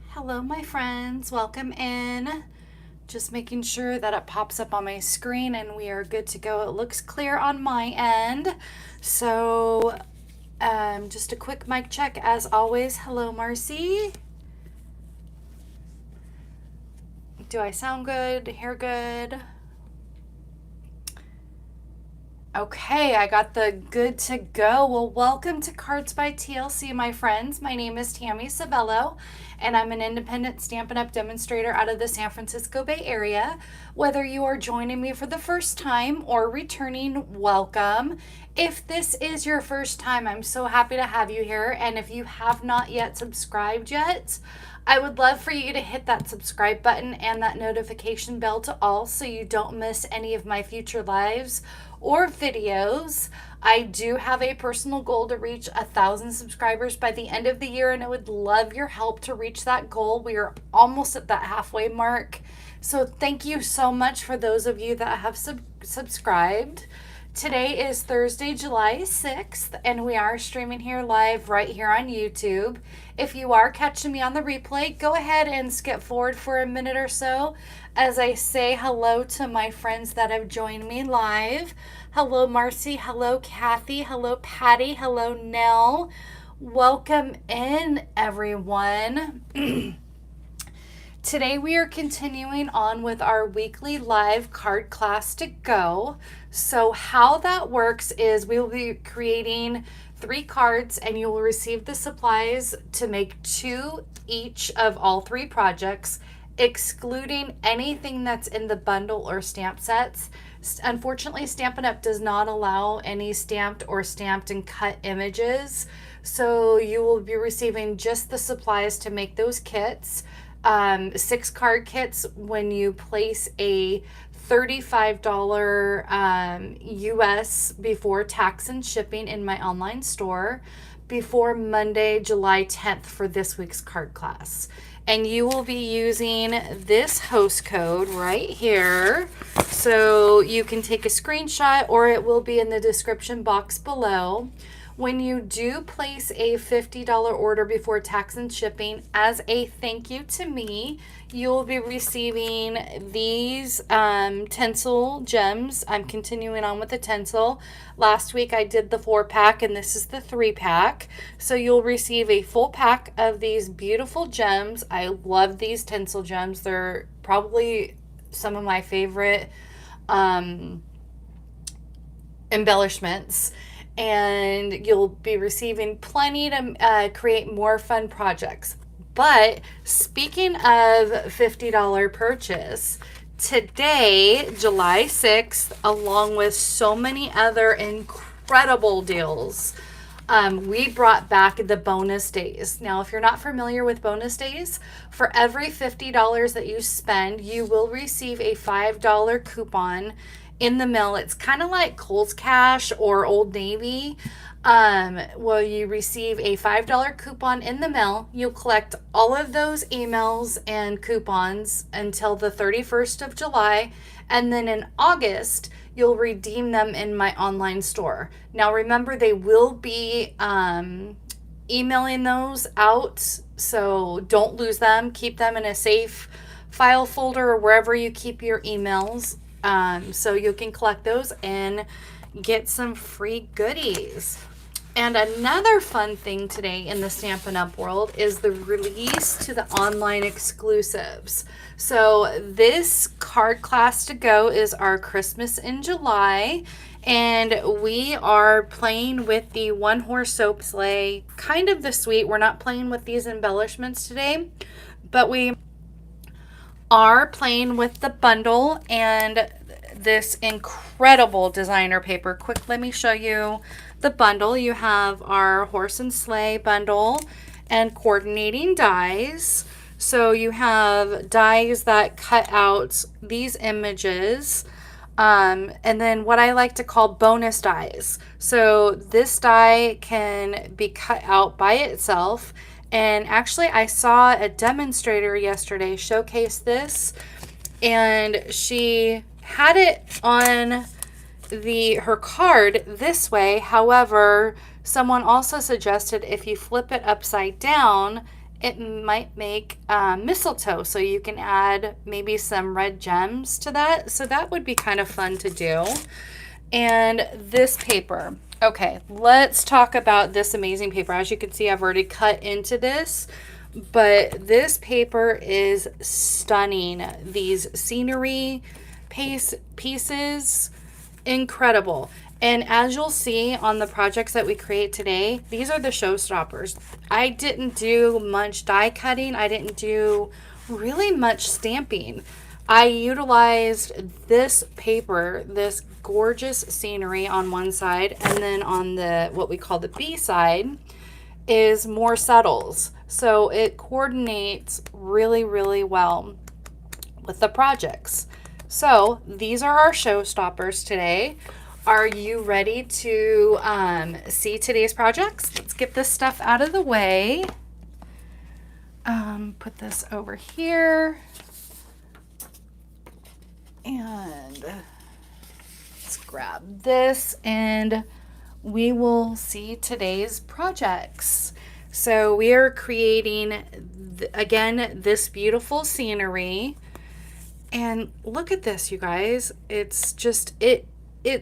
Hello, my friends. Welcome in. Just making sure that it pops up on my screen and we are good to go. It looks clear on my end. So, just a quick mic check as always. Hello, Marcy. Do I sound good? Hear good? Okay, I got the good to go. Well, welcome to Cards by TLC, my friends. My name is Tammy Sabello, and I'm an independent Stampin' Up! Demonstrator out of the San Francisco Bay Area. Whether you are joining me for the first time or returning, welcome. If this is your first time, I'm so happy to have you here. And if you have not yet subscribed yet, I would love for you to hit that subscribe button and that notification bell to all so you don't miss any of my future lives or videos. I do have a personal goal to reach 1,000 subscribers by the end of the year, and I would love your help to reach that goal. We are almost at that halfway mark. So thank you so much for those of you that have subscribed. Today is Thursday, July 6th, and we are streaming here live right here on YouTube. If you are catching me on the replay, go ahead and skip forward for a minute or so as I say hello to my friends that have joined me live. Hello, Marcy. Hello, Kathy. Hello, Patty. Hello, Nell. Welcome in, everyone. Today we are continuing on with our weekly live card class to go. So how that works is we will be creating 3 cards and you will receive the supplies to make 2 each of all 3 projects, excluding anything that's in the bundle or stamp sets. Unfortunately, Stampin' Up! Does not allow any stamped or stamped and cut images. So you will be receiving just the supplies to make those kits. 6 card kits when you place a $35 US before tax and shipping in my online store before Monday, July 10th for this week's card class. And you will be using this host code right here. So you can take a screenshot or it will be in the description box below. When you do place a $50 order before tax and shipping, as a thank you to me, you'll be receiving these tinsel gems. I'm continuing on with the tinsel. Last week I did the 4-pack and this is the 3-pack. So you'll receive a full pack of these beautiful gems. I love these tinsel gems. They're probably some of my favorite embellishments. And you'll be receiving plenty to create more fun projects. But speaking of $50 purchase, today, July 6th, along with so many other incredible deals, we brought back the bonus days. Now, if you're not familiar with bonus days, for every $50 that you spend, you will receive a $5 coupon in the mail. It's kind of like Kohl's Cash or Old Navy. Well, you receive a $5 coupon in the mail. You'll collect all of those emails and coupons until the 31st of July. And then in August, you'll redeem them in my online store. Now, remember, they will be emailing those out. So don't lose them. Keep them in a safe file folder or wherever you keep your emails. So you can collect those and get some free goodies. And another fun thing today in the Stampin' Up! World is the release to the online exclusives. So this card class to go is our Christmas in July. And we are playing with the one-horse soap sleigh, kind of the suite. We're not playing with these embellishments today, but we are playing with the bundle and this incredible designer paper. Quick, let me show you the bundle. You have our horse and sleigh bundle and coordinating dies. So you have dies that cut out these images. And then what I like to call bonus dies. So this die can be cut out by itself. And actually, I saw a demonstrator yesterday showcase this, and she had it on her card this way. However, someone also suggested if you flip it upside down, it might make mistletoe. So you can add maybe some red gems to that. So that would be kind of fun to do. And this paper. Okay, let's talk about this amazing paper. As you can see, I've already cut into this, but this paper is stunning. These scenery pieces, incredible. And as you'll see on the projects that we create today, these are the showstoppers. I didn't do much die cutting. I didn't do really much stamping. I utilized this paper, this gorgeous scenery on one side, and then on the what we call the B side is more settles. So it coordinates really, really well with the projects. So these are our showstoppers today. Are you ready to see today's projects? Let's get this stuff out of the way. Put this over here. And let's grab this and we will see today's projects. So we are creating, again, this beautiful scenery. And look at this, you guys. It's just, it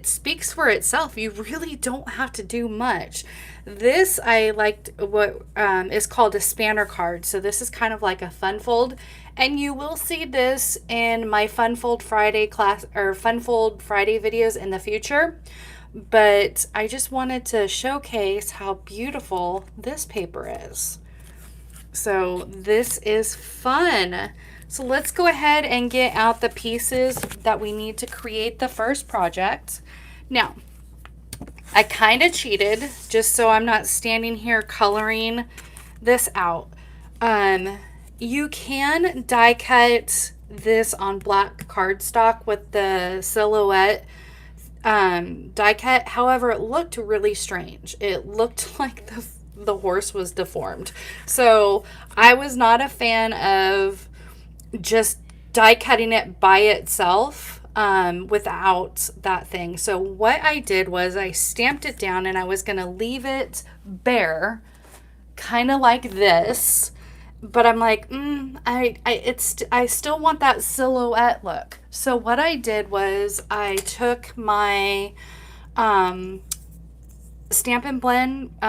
speaks for itself. You really don't have to do much. This, I liked what is called a spanner card. So this is kind of like a fun fold. And you will see this in my Fun Fold Friday class or Fun Fold Friday videos in the future. But I just wanted to showcase how beautiful this paper is. So this is fun. So let's go ahead and get out the pieces that we need to create the first project. Now, I kind of cheated just so I'm not standing here coloring this out. You can die cut this on black cardstock with the silhouette die cut. However, it looked really strange. It looked like the horse was deformed. So I was not a fan of just die cutting it by itself without that thing. So what I did was I stamped it down and I was going to leave it bare, kind of like this. But I'm like, I still want that silhouette look. So what I did was I took my Stampin' Blend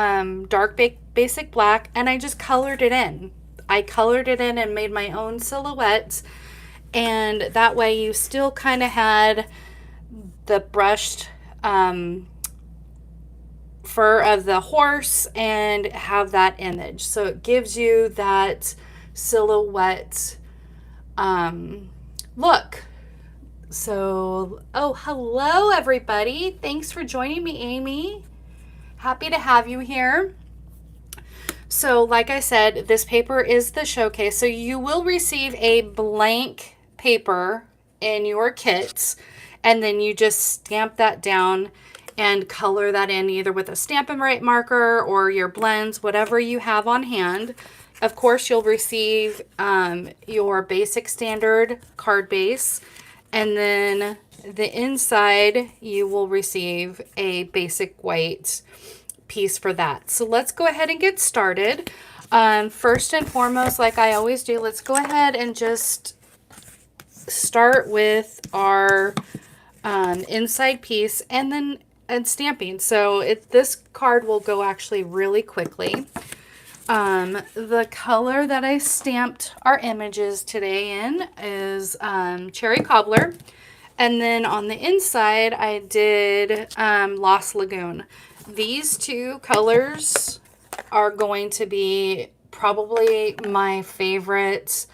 dark basic black and I just colored it in. I colored it in and made my own silhouettes, and that way you still kind of had the brushed fur of the horse and have that image. So it gives you that silhouette look. So, oh, hello everybody. Thanks for joining me, Amy. Happy to have you here. So like I said, this paper is the showcase. So you will receive a blank paper in your kits, and then you just stamp that down and color that in either with a Stampin' Up marker or your blends, whatever you have on hand. Of course, you'll receive your basic standard card base, and then the inside you will receive a basic white piece for that. So let's go ahead and get started. First and foremost, like I always do, let's go ahead and just start with our inside piece and stamping. So this card will go actually really quickly. The color that I stamped our images today in is Cherry Cobbler. And then on the inside, I did Lost Lagoon. These two colors are going to be probably my favorite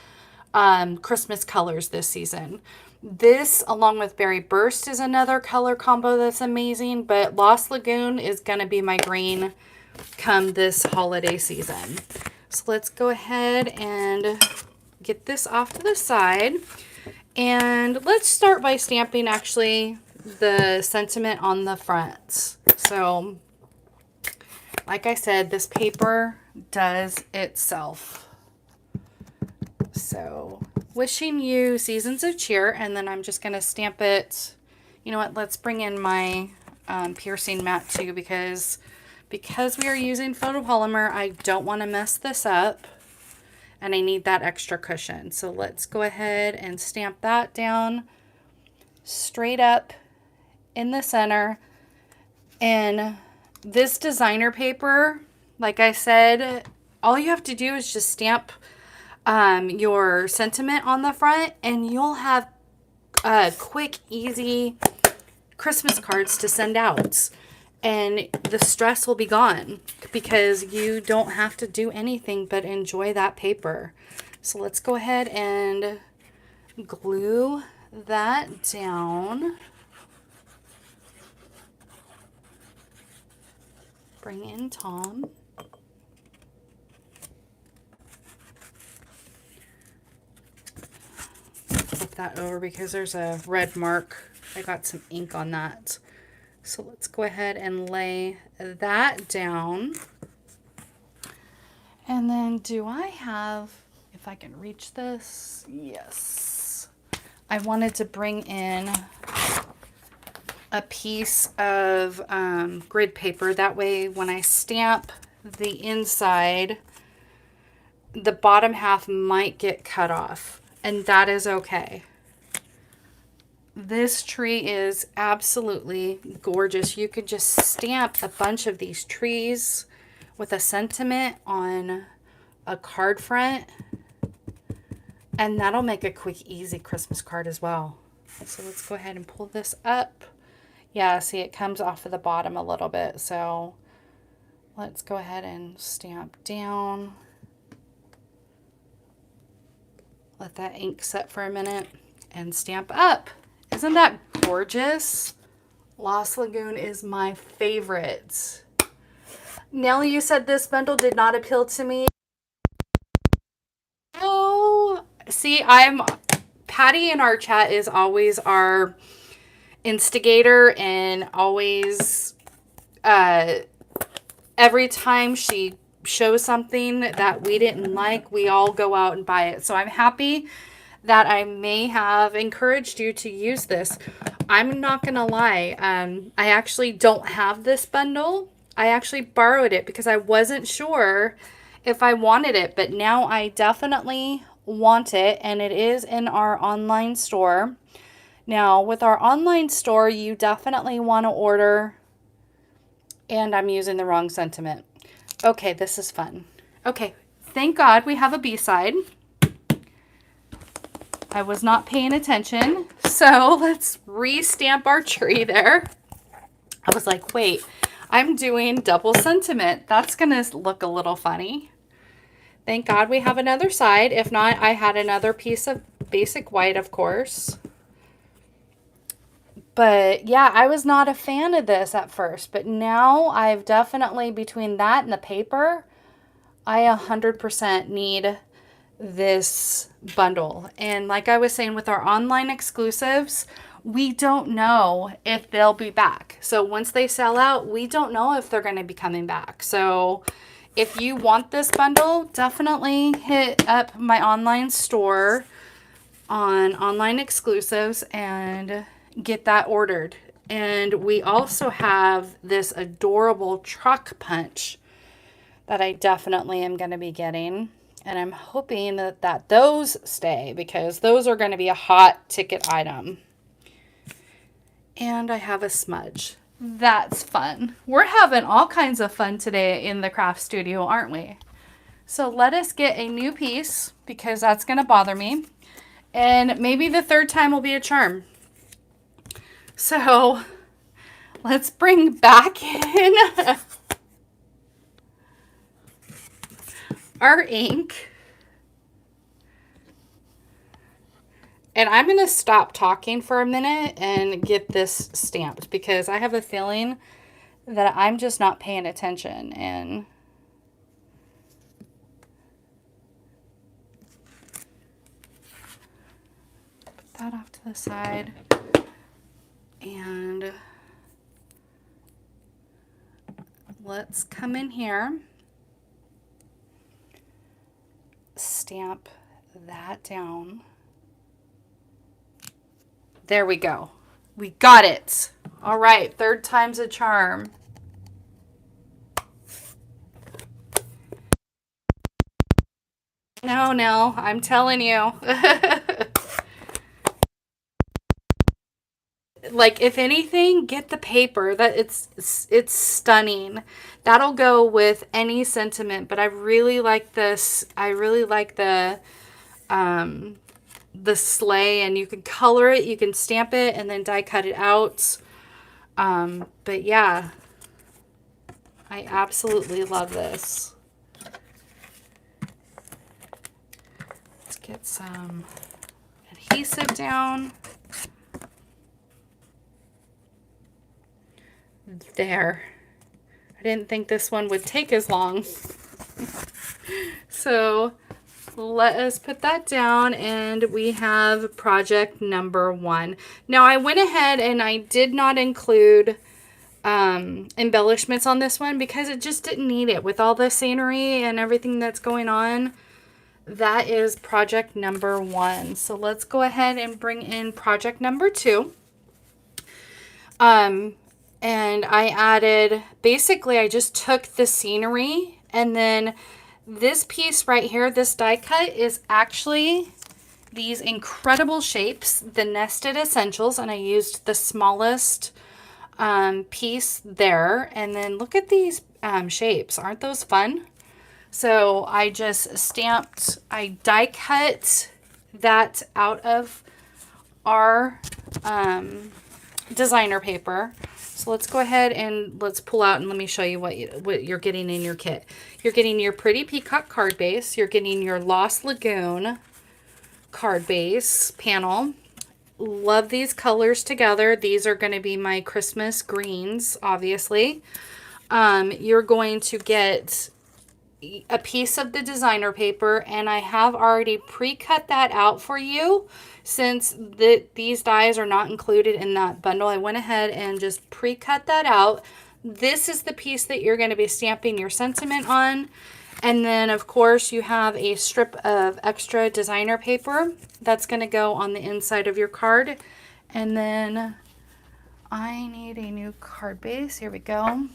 Christmas colors this season. This, along with Berry Burst, is another color combo that's amazing, but Lost Lagoon is going to be my green come this holiday season. So let's go ahead and get this off to the side. And let's start by stamping actually the sentiment on the front. So, like I said, this paper does itself. So, wishing you seasons of cheer, and then I'm just going to stamp it You know what? Let's bring in my piercing mat too, because we are using photopolymer, I don't want to mess this up, and I need that extra cushion. So let's go ahead and stamp that down straight up in the center. And this designer paper, like I said, all you have to do is just stamp your sentiment on the front, and you'll have quick, easy Christmas cards to send out. And the stress will be gone because you don't have to do anything but enjoy that paper. So let's go ahead and glue that down. Bring in Tom. Flip that over because there's a red mark. I got some ink on that. So let's go ahead and lay that down. And then do I have, if I can reach this, yes. I wanted to bring in a piece of grid paper. That way when I stamp the inside, the bottom half might get cut off, and that is okay. This tree is absolutely gorgeous. You could just stamp a bunch of these trees with a sentiment on a card front, and that'll make a quick, easy Christmas card as well. So let's go ahead and pull this up. Yeah, see, it comes off of the bottom a little bit. So let's go ahead and stamp down. Let that ink set for a minute and stamp up. Isn't that gorgeous? Lost Lagoon is my favorite. Nellie, you said this bundle did not appeal to me. Oh, see, Patty in our chat is always our instigator, and always every time she shows something that we didn't like, we all go out and buy it. So I'm happy that I may have encouraged you to use this. I'm not gonna lie, I actually don't have this bundle. I actually borrowed it because I wasn't sure if I wanted it, but now I definitely want it, and it is in our online store. Now, with our online store, you definitely want to order, and I'm using the wrong sentiment. Okay, this is fun. Okay, thank God we have a B-side. I was not paying attention, so let's re-stamp our tree there. I was like, wait, I'm doing double sentiment. That's going to look a little funny. Thank God we have another side. If not, I had another piece of basic white, of course. But yeah, I was not a fan of this at first, but now I've definitely, between that and the paper, I 100% need this bundle. And like I was saying, with our online exclusives, we don't know if they'll be back. So once they sell out, we don't know if they're going to be coming back. So if you want this bundle, definitely hit up my online store on online exclusives and get that ordered. And we also have this adorable truck punch that I definitely am going to be getting. And I'm hoping that those stay, because those are going to be a hot ticket item. And I have a smudge. That's fun. We're having all kinds of fun today in the craft studio, aren't we? So let us get a new piece, because that's going to bother me. And maybe the third time will be a charm. So let's bring back in our ink. And I'm going to stop talking for a minute and get this stamped, because I have a feeling that I'm just not paying attention. And put that off to the side. And let's come in here, stamp that down. There we go. We got it. All right, third time's a charm. No, I'm telling you. Like, if anything, get the paper. That it's stunning. That'll go with any sentiment, but I really like this. I really like the sleigh, and you can color it, you can stamp it, and then die cut it out. But yeah, I absolutely love this. Let's get some adhesive down. There. I didn't think this one would take as long. So let us put that down, and we have project number 1. Now I went ahead and I did not include embellishments on this one because it just didn't need it with all the scenery and everything that's going on. That is project number 1. So let's go ahead and bring in project number 2. And I added, basically I just took the scenery, and then this piece right here, this die cut, is actually these incredible shapes, the nested essentials, and I used the smallest piece there. And then look at these shapes. Aren't those fun? So I just stamped, I die cut that out of our designer paper. So let's go ahead and let's pull out and let me show you what you're getting in your kit. You're getting your Pretty Peacock card base. You're getting your Lost Lagoon card base panel. Love these colors together. These are going to be my Christmas greens, obviously. You're going to get a piece of the designer paper, and I have already pre-cut that out for you. Since these dies are not included in that bundle, I went ahead and just pre-cut that out. This is the piece that you're going to be stamping your sentiment on. And then, of course, you have a strip of extra designer paper that's going to go on the inside of your card. And then I need a new card base. Here we go.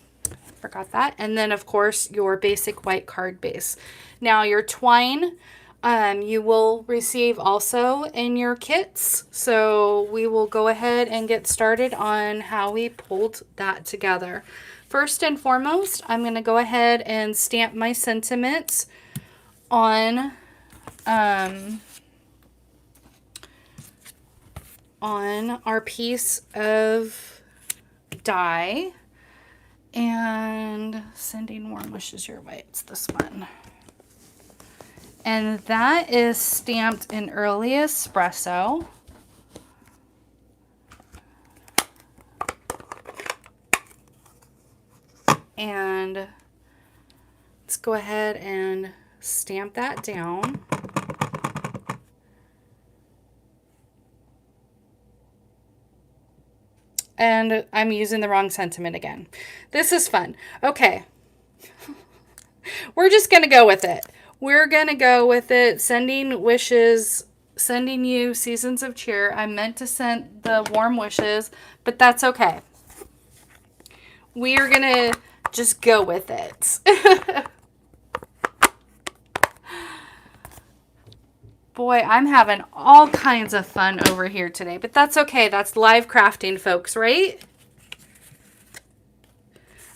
Forgot that. And then, of course, your basic white card base. Now, your twine, you will receive also in your kits. So we will go ahead and get started on how we pulled that together. First and foremost, I'm going to go ahead and stamp my sentiments on our piece of die. And sending warm wishes your way. It's this one. And that is stamped in Early Espresso. And let's go ahead and stamp that down. And I'm using the wrong sentiment again. This is fun. Okay. We're just going to go with it. We're going to go with it. Sending wishes, sending you seasons of cheer. I meant to send the warm wishes, but that's okay. We are going to just go with it. Boy, I'm having all kinds of fun over here today, but that's okay. That's live crafting, folks, right?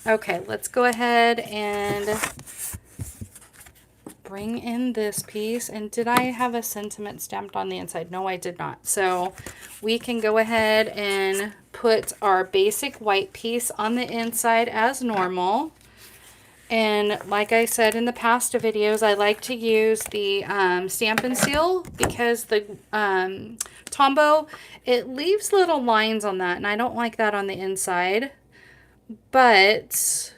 Okay, let's go ahead and bring in this piece. And did I have a sentiment stamped on the inside? No, I did not. So we can go ahead and put our basic white piece on the inside as normal. And like I said in the past videos, I like to use the Stampin' Seal because the Tombow, it leaves little lines on that, and I don't like that on the inside. But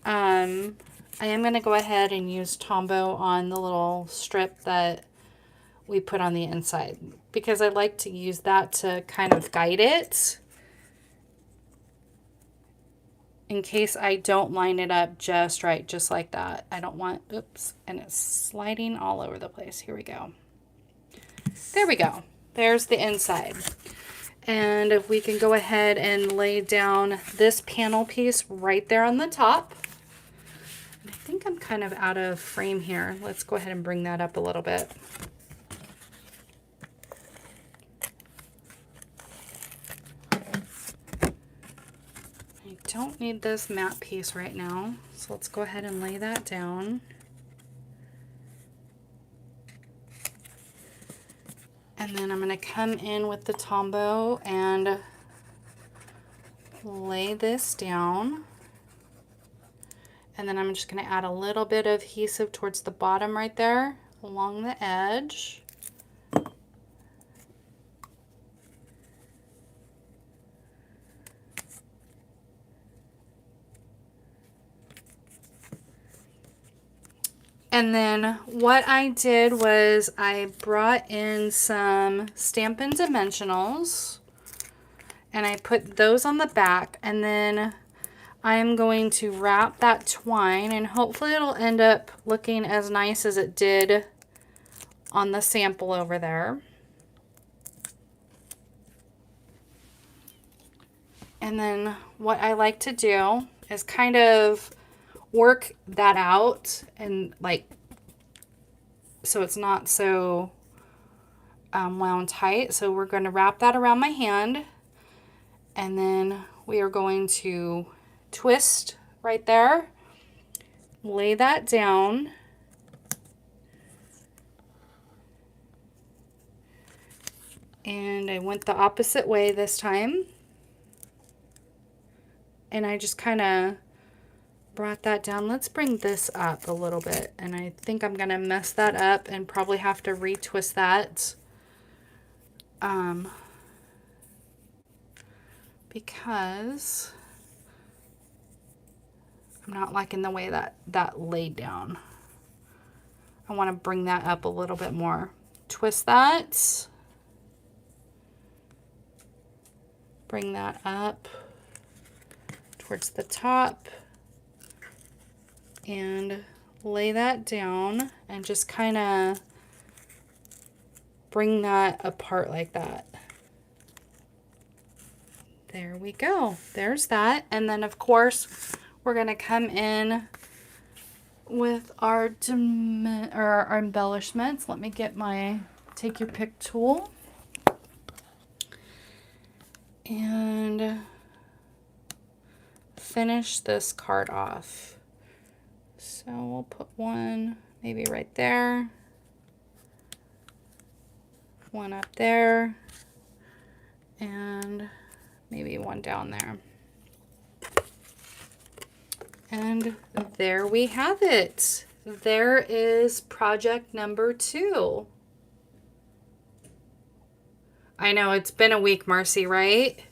I am going to go ahead and use Tombow on the little strip that we put on the inside because I like to use that to kind of guide it, in case I don't line it up just right, just like that. I don't want, oops, and it's sliding all over the place. Here we go. There we go. There's the inside. And if we can go ahead and lay down this panel piece right there on the top. I think I'm kind of out of frame here. Let's go ahead and bring that up a little bit. I don't need this matte piece right now, so let's go ahead and lay that down. And then I'm going to come in with the Tombow and lay this down. And then I'm just going to add a little bit of adhesive towards the bottom right there along the edge. And then what I did was I brought in some Stampin' Dimensionals and I put those on the back, and then I'm going to wrap that twine, and hopefully it'll end up looking as nice as it did on the sample over there. And then what I like to do is kind of work that out, and like, so it's not so wound tight. So we're going to wrap that around my hand, and then we are going to twist right there, lay that down, and I went the opposite way this time, and I just kind of brought that down. Let's bring this up a little bit, and I think I'm gonna mess that up and probably have to retwist that because I'm not liking the way that laid down. I want to bring that up a little bit more. Twist that, bring that up towards the top, and lay that down and just kind of bring that apart like that. There we go. There's that. And then of course we're going to come in with our embellishments. Let me get my take your pick tool and finish this card off. So we'll put one maybe right there, one up there, and maybe one down there. And there we have it. There is project number 2. I know it's been a week, Marcy, right?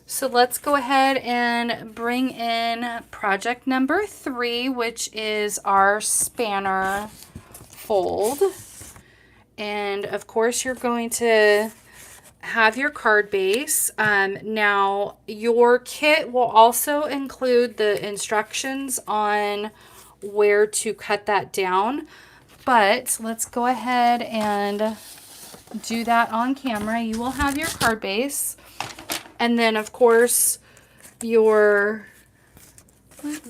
So let's go ahead and bring in project number 3, which is our spanner fold. And of course you're going to have your card base. Now your kit will also include the instructions on where to cut that down, but let's go ahead and do that on camera. You will have your card base, and then of course your,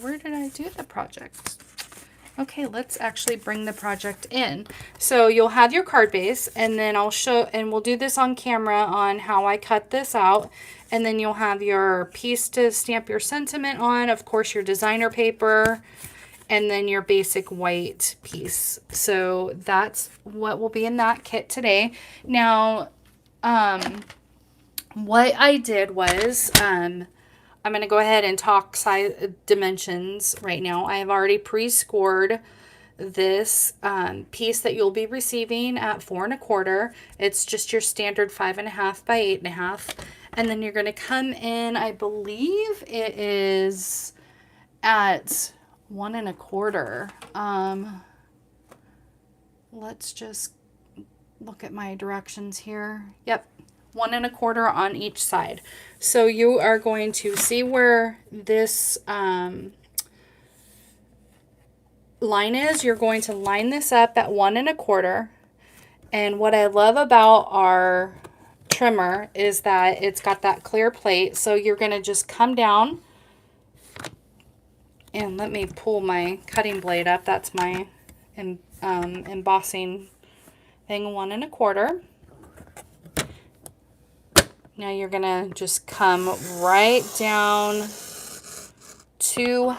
where did I do the project? Okay, let's actually bring the project in. So you'll have your card base, and then I'll show, and we'll do this on camera on how I cut this out. And then you'll have your piece to stamp your sentiment on, of course your designer paper, and then your basic white piece. So that's what will be in that kit today. Now, what I did was, I'm going to go ahead and talk size dimensions right now. I have already pre-scored this piece that you'll be receiving at 4 1/4. It's just your standard 5.5 by 8.5. And then you're going to come in, I believe it is at 1 1/4. Let's just look at my directions here. Yep. 1 1/4 on each side. So you are going to see where this line is. You're going to line this up at 1 1/4. And what I love about our trimmer is that it's got that clear plate. So you're going to just come down, and let me pull my cutting blade up. That's my embossing thing, 1 1/4. Now you're going to just come right down to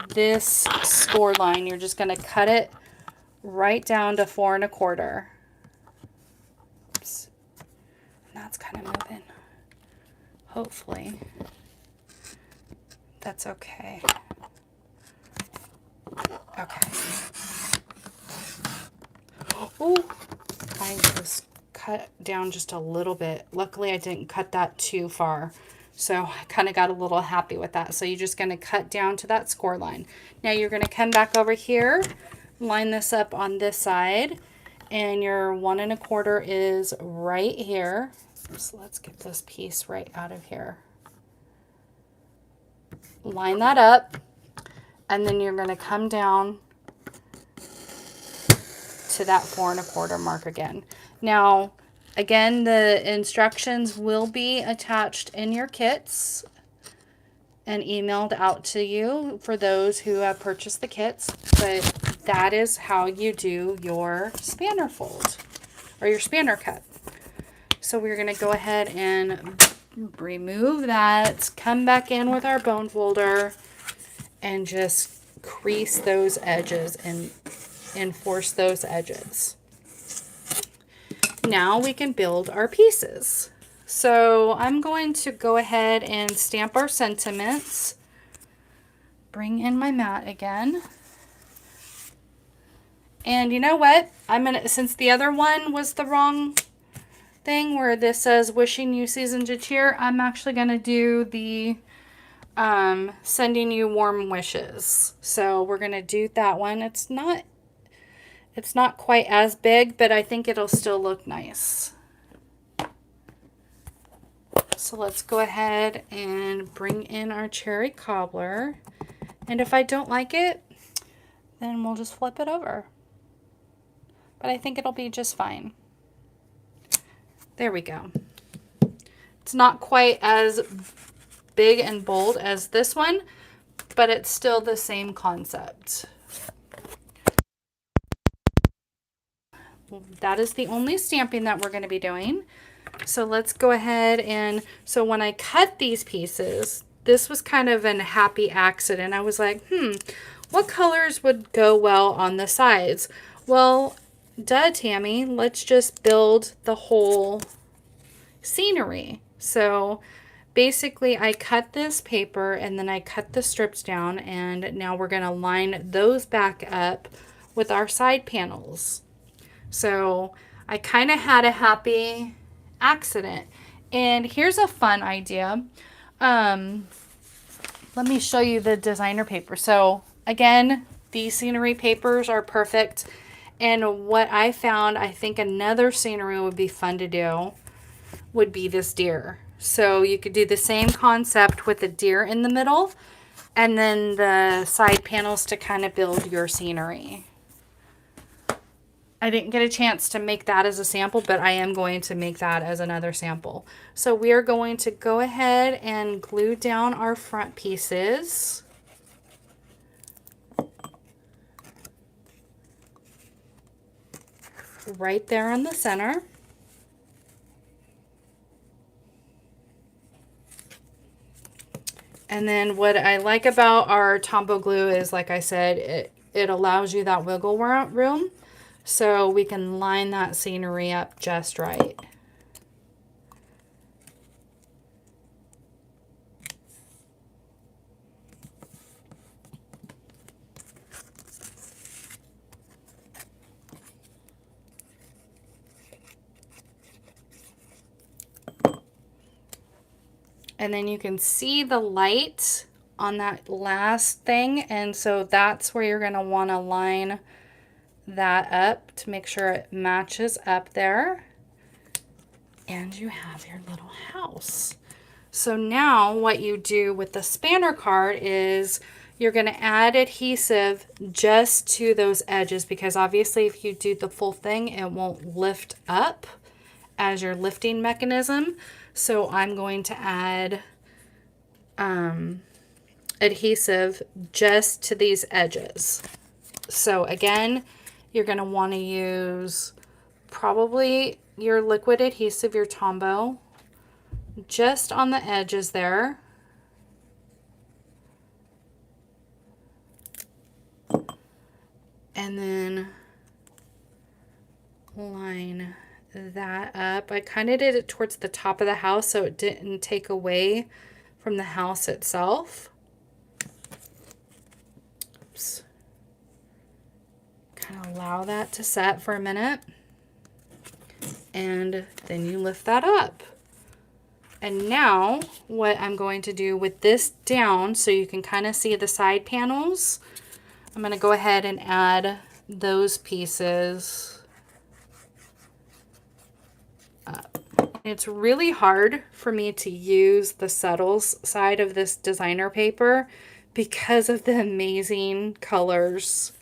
this score line. You're just going to cut it right down to 4 1/4. Oops. And that's kind of moving. Hopefully. That's okay. Okay. Oh, I just cut down just a little bit. Luckily, I didn't cut that too far. So I kind of got a little happy with that. So you're just going to cut down to that score line. Now you're going to come back over here, line this up on this side, and your 1 1/4 is right here. So let's get this piece right out of here. Line that up, and then you're going to come down to that 4 1/4 mark again. Now, again, the instructions will be attached in your kits and emailed out to you for those who have purchased the kits, but that is how you do your spanner fold or your spanner cut. So we're going to go ahead and remove that, come back in with our bone folder, and just crease those edges and enforce those edges. Now we can build our pieces. So I'm going to go ahead and stamp our sentiments. Bring in my mat again. And you know what? Since the other one was the wrong thing where this says wishing you seasons of cheer, I'm actually going to do the sending you warm wishes. So we're going to do that one. It's not quite as big, but I think it'll still look nice. So let's go ahead and bring in our cherry cobbler. And if I don't like it, then we'll just flip it over. But I think it'll be just fine. There we go. It's not quite as big and bold as this one, but it's still the same concept. That is the only stamping that we're going to be doing. So let's go ahead and, so when I cut these pieces, this was kind of a happy accident. I was like, what colors would go well on the sides? Well, duh, Tammy, let's just build the whole scenery. So basically I cut this paper and then I cut the strips down, and now we're going to line those back up with our side panels. So I kind of had a happy accident. And here's a fun idea. Let me show you the designer paper. So again, these scenery papers are perfect. And what I found, I think another scenery would be fun to do, would be this deer. So you could do the same concept with the deer in the middle, and then the side panels to kind of build your scenery. I didn't get a chance to make that as a sample, but I am going to make that as another sample. So we are going to go ahead and glue down our front pieces. Right there in the center. And then what I like about our Tombow glue is, like I said, it allows you that wiggle room. So we can line that scenery up just right. And then you can see the light on that last thing. And so that's where you're going to want to line that up to make sure it matches up there. And you have your little house. So now what you do with the spanner card is you're going to add adhesive just to those edges, because obviously if you do the full thing, it won't lift up as your lifting mechanism. So I'm going to add adhesive just to these edges. So again, you're going to want to use probably your liquid adhesive, your Tombow, just on the edges there. And then line that up. I kind of did it towards the top of the house so it didn't take away from the house itself. Oops. Kind of allow that to set for a minute. And then you lift that up. And now what I'm going to do with this down, so you can kind of see the side panels, I'm going to go ahead and add those pieces up. It's really hard for me to use the subtles side of this designer paper because of the amazing colors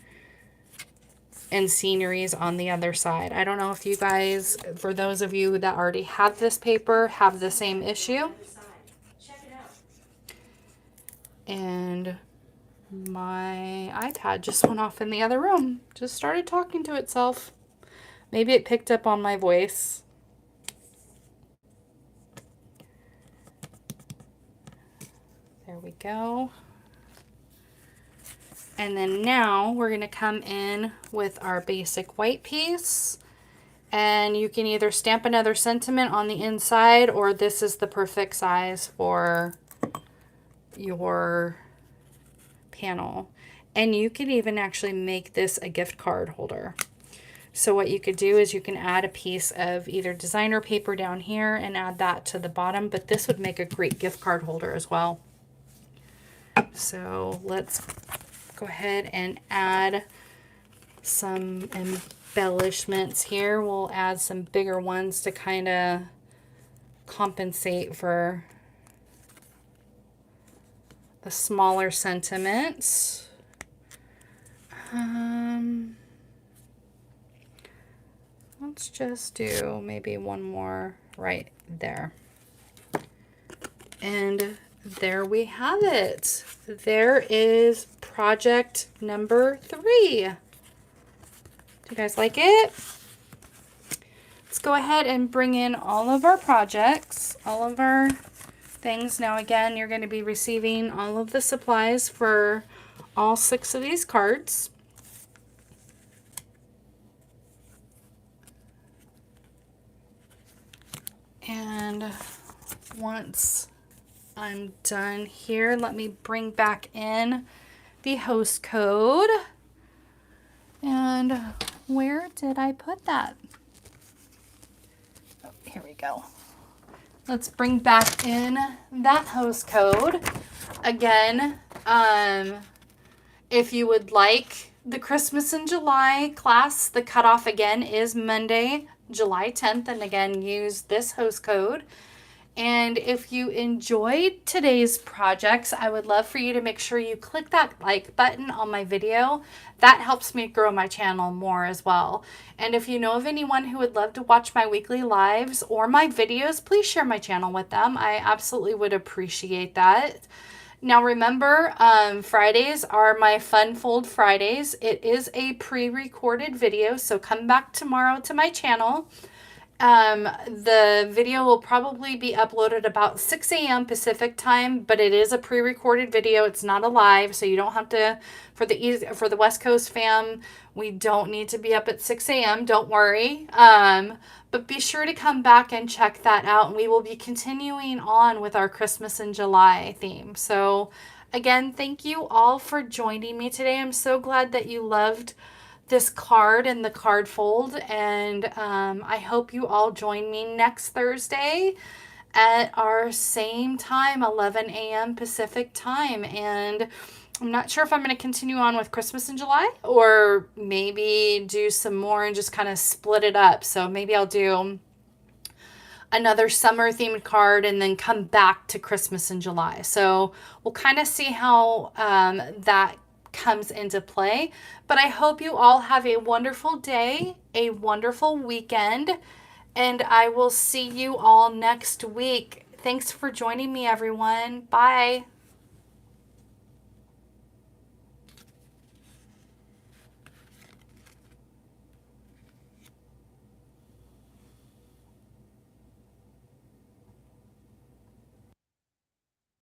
and sceneries on the other side. I don't know if you guys, for those of you that already have this paper, have the same issue. And my iPad just went off in the other room. Just started talking to itself. Maybe it picked up on my voice. There we go. And then now we're going to come in with our basic white piece. And you can either stamp another sentiment on the inside, or this is the perfect size for your panel. And you could even actually make this a gift card holder. So what you could do is you can add a piece of either designer paper down here and add that to the bottom, but this would make a great gift card holder as well. So let's go ahead and add some embellishments here. We'll add some bigger ones to kind of compensate for the smaller sentiments. Let's just do maybe one more right there. And there we have it. There is project number 3. Do you guys like it? Let's go ahead and bring in all of our projects, all of our things. Now again, you're going to be receiving all of the supplies for all 6 of these cards. And once I'm done here, let me bring back in the host code. And where did I put that? Oh, here we go. Let's bring back in that host code. Again, if you would like the Christmas in July class, the cutoff again is Monday, July 10th. And again, use this host code. And if you enjoyed today's projects, I would love for you to make sure you click that like button on my video. That helps me grow my channel more as well. And if you know of anyone who would love to watch my weekly lives or my videos, please share my channel with them. I absolutely would appreciate that. Now remember, Fridays are my Fun Fold Fridays. It is a pre-recorded video, so come back tomorrow to my channel. The video will probably be uploaded about 6 a.m. Pacific time, but it is a pre-recorded video. It's not a live, so you don't have to, for the West Coast fam, we don't need to be up at 6 a.m. Don't worry. But be sure to come back and check that out. And we will be continuing on with our Christmas in July theme. So again, thank you all for joining me today. I'm so glad that you loved this card and the card fold, and I hope you all join me next Thursday at our same time, 11 a.m. Pacific time. And I'm not sure if I'm going to continue on with Christmas in July or maybe do some more and just kind of split it up. So maybe I'll do another summer themed card and then come back to Christmas in July. So we'll kind of see how that comes into play. But I hope you all have a wonderful day, a wonderful weekend, And I will see you all next week. Thanks for joining me, everyone. Bye.